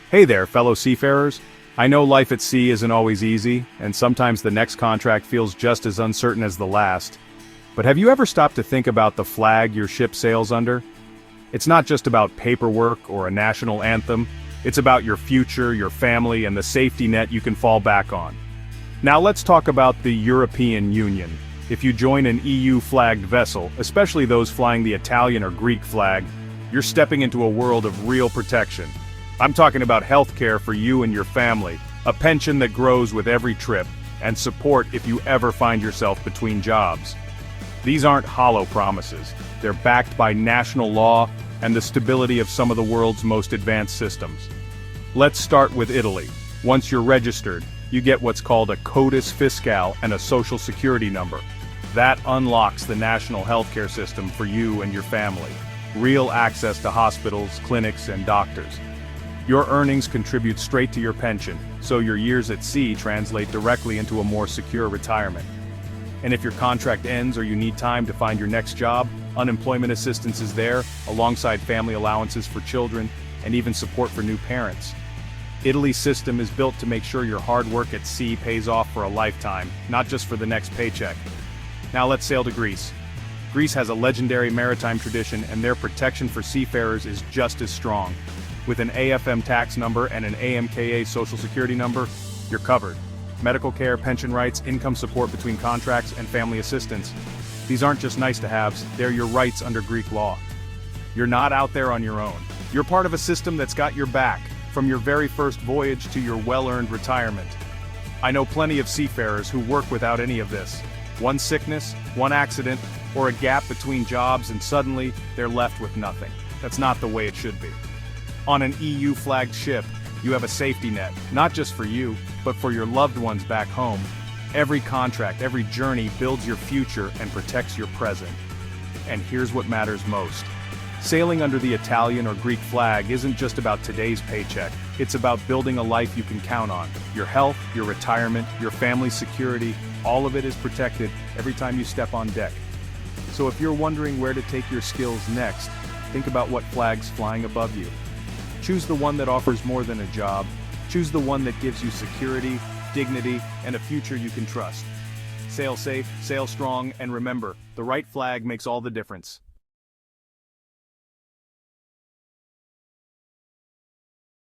Hey there, fellow seafarers. I know life at sea isn't always easy, and sometimes the next contract feels just as uncertain as the last. But have you ever stopped to think about the flag your ship sails under? It's not just about paperwork or a national anthem, it's about your future, your family, and the safety net you can fall back on. Now let's talk about the European Union. If you join an EU-flagged vessel, especially those flying the Italian or Greek flag, you're stepping into a world of real protection. I'm talking about healthcare for you and your family, a pension that grows with every trip, and support if you ever find yourself between jobs. These aren't hollow promises. They're backed by national law and the stability of some of the world's most advanced systems. Let's start with Italy. Once you're registered, you get what's called a codus fiscal and a social security number. That unlocks the national healthcare system for you and your family. Real access to hospitals, clinics, and doctors. Your earnings contribute straight to your pension, so your years at sea translate directly into a more secure retirement. And if your contract ends or you need time to find your next job, unemployment assistance is there, alongside family allowances for children, and even support for new parents. Italy's system is built to make sure your hard work at sea pays off for a lifetime, not just for the next paycheck. Now let's sail to Greece. Greece has a legendary maritime tradition, and their protection for seafarers is just as strong. With an AFM tax number and an AMKA social security number, you're covered. Medical care, pension rights, income support between contracts, and family assistance. These aren't just nice-to-haves, they're your rights under Greek law. You're not out there on your own. You're part of a system that's got your back, from your very first voyage to your well-earned retirement. I know plenty of seafarers who work without any of this. One sickness, one accident, or a gap between jobs, and suddenly, they're left with nothing. That's not the way it should be. On an EU-flagged ship, you have a safety net, not just for you, but for your loved ones back home. Every contract, every journey builds your future and protects your present. And here's what matters most. Sailing under the Italian or Greek flag isn't just about today's paycheck. It's about building a life you can count on. Your health, your retirement, your family's security, all of it is protected every time you step on deck. So if you're wondering where to take your skills next, think about what flag's flying above you. Choose the one that offers more than a job. Choose the one that gives you security, dignity, and a future you can trust. Sail safe, sail strong, and remember, the right flag makes all the difference.